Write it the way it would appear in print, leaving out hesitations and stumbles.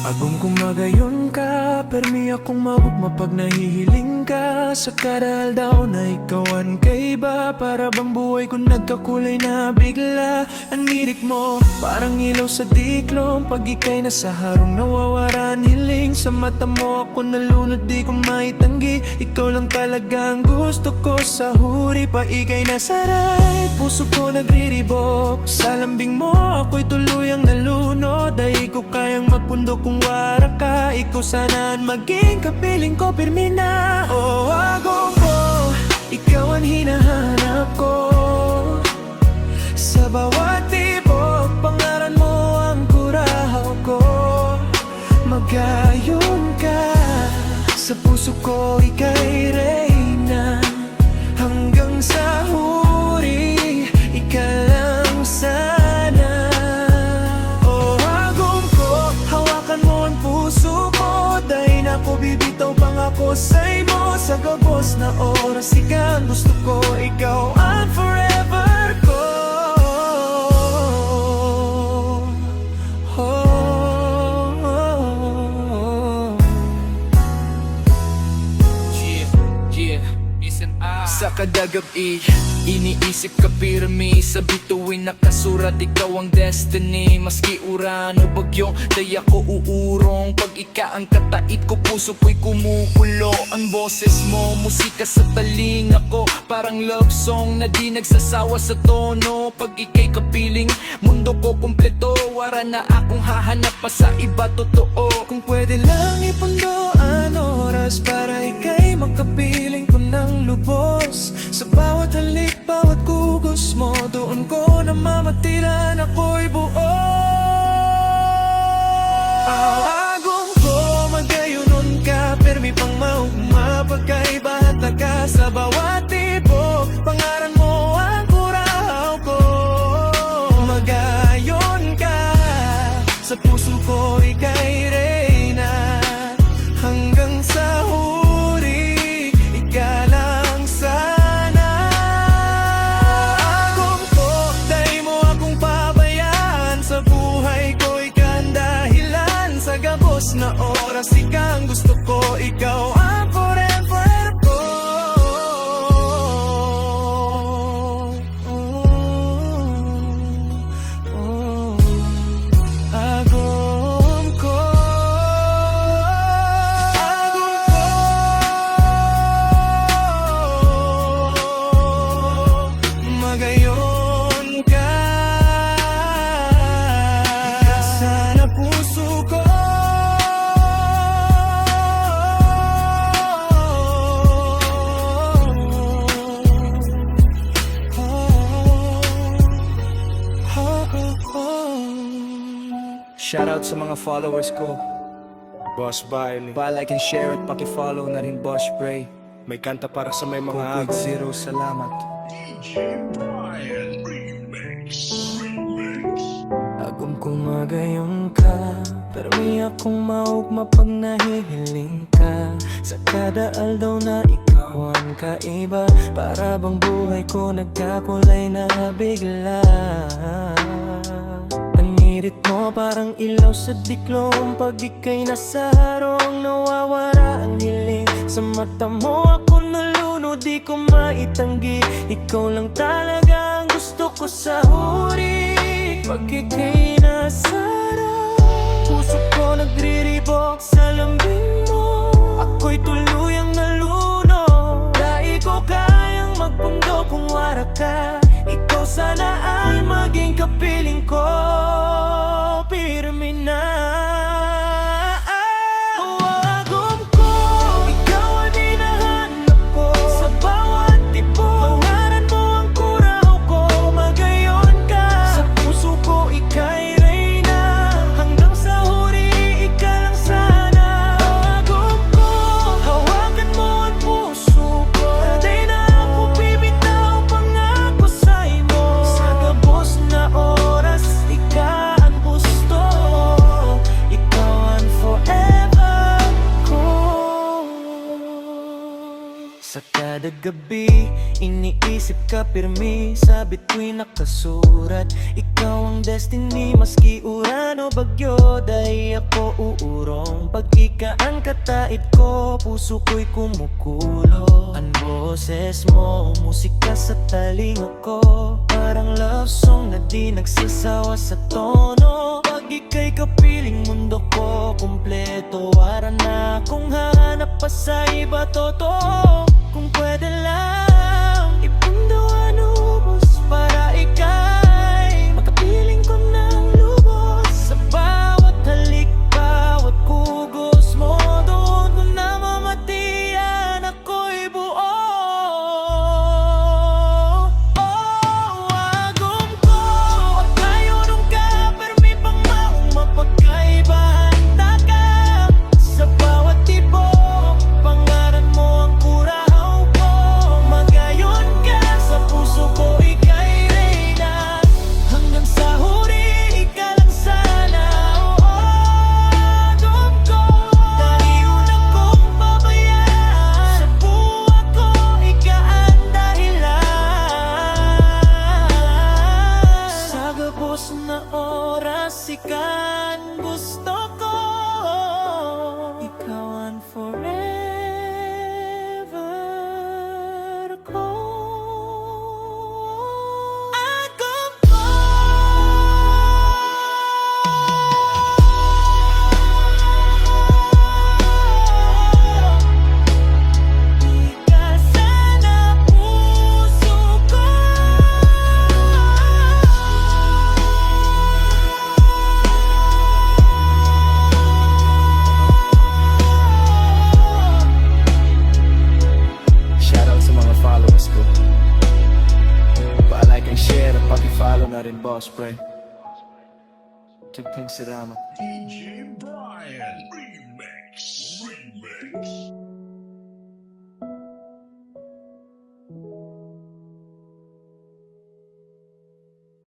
Agum kumagayon ka, permi akong maugma pag nahihiling ka. Sa kada aldaw na ikawan kaiba, para bang buhay ko nagkakulay na bigla. Ang ngirik mo, parang ilaw sa diklong, pag ika'y nasa harong nawawaran hiling. Sa mata mo ako nalunod, di ko maitanggi. Ikaw lang talaga ang gusto ko sa huri, pa ika'y nasa right. Puso ko nagriribok, sa lambing mo ako'y tuluyang nalunod. Ay ko kayang magpundo kung wara ka. Ikaw sana ang maging kapiling ko, pirmi na. Oh, agong ko, ikaw ang hinahanap ko. Sa bawat tibok, pangalan mo ang kurahaw ko. Magayon ka, sa puso ko ika'y reyna. Hanggang sa huri, ika lang sana. Bibitaw pangako sa'y mo sa gabos na oras. Ika ang gusto ko, ikaw ang forever ko. Sa kada gabi, iniisip ka pirmi. Sa bituin nakasurat, ikaw ang destiny. Maski uran o bagyo, daya ko uurong. Pag ika ang katait ko, puso ko'y kumukulo. Ang boses mo, musika sa talinga ko. Parang love song na di nagsasawa sa tono. Pag ika'y kapiling, mundo ko kumpleto. Wara na akong hahanap pa sa iba, totoo. Kung pwede lang ipundo ang oras, para ika'y makapiling ko ng lubos. Sa bawat halik, bawat kugos mo, doon ko namamatilan, ako'y buo. Agong ko, magayunon ka, permi pang maugma, pagkaibahan ka. Sa bawat tibok, pangalan mo ang kurahaw ko. Magayon ka, sa puso ko ika'y reyna. Hanggang sa huri, ika lang sana. Agong ko, dahil mo akong pabayaan. Sa buhay ko, ika ang dahilan. Sa gabos na oras, ika ang gusto ko, ikaw ang forever ko. Agong ko, magayon ka. Sana puso ko. Shoutout sa mga followers ko. Boss Bailey, Pa-like and share at paki-follow na rin Boss Spray. may kanta para sa may mga Kukwig Zero, salamat. Agum kumagayon ka, pero may akong maugma pag nahihiling ka. Sa kada aldaw na ikaw ang kaiba, para bang buhay ko nagkakulay na bigla. Ang ngirit mo parang ilaw sa diklong, pag ika'y nasa harong nawawala ang hiling. Sa mata mo ako nalunod, di ko maitanggi. Ikaw lang talaga ang gusto ko sa huri. Pag ika'y nasa harap, puso ko nagriribok sa lambing mo. Ako'y tuluyang nalunod, dahil ko kayang magpundo kung wara ka. Ikaw sana ay maging kapiling ko, pirmi na. Agum ko, ikaw ang hinahanap ko. Sa bawat tibok, pangalan mo ang kurahaw ko. Magayon ka, sa puso ko ika'y reyna. Hanggang sa huri, ika lang sana. Agum ko, hawakan mo ang puso ko. Di na ako bibitaw, pangako sa'yo mo. Sa gabos na oras, ika ang Sa kada gabi, iniisip ka pirmi sa bituin nakasurat. Ikaw ang destiny, maski uran o bagyo, dahil ako uurong. Pag ika ang kataid ko, puso ko'y kumukulo. Ang boses mo, musika sa talinga ko, parang love song na di nagsasawa sa tono. Pag ika'y kapiling, mundo ko kumpleto. Wala na akong hanap pa sa iba, totoo. Kung pwede lang, ipundawan ubos para ika'y makapiling ko ng lubos. Sa bawat halik, bawat kugos mo, doon ko namamatian, ako'y buo. Agom ko at tayo nung kapermi pang maong mapagkaibahan. Taka sa bawat tipo, pangalan mo ang kurahaw ko. Magayon ka sa puso ko, ika'y reyna. Hanggang sa huli, ika lang sana. Agom ko, dahil una kong pabayaan. Sa buwan ko, ika ang dahilan. Sa gabos na oras, ika ang gusto ko. Ikaw ang forever ko. Agom ko. Ika sana puso ko. Shoutout sa mga followers ko. Pa-like and share at paki-follow na rin, boss, pre. Tigping si Rama. DJ Brian Remix.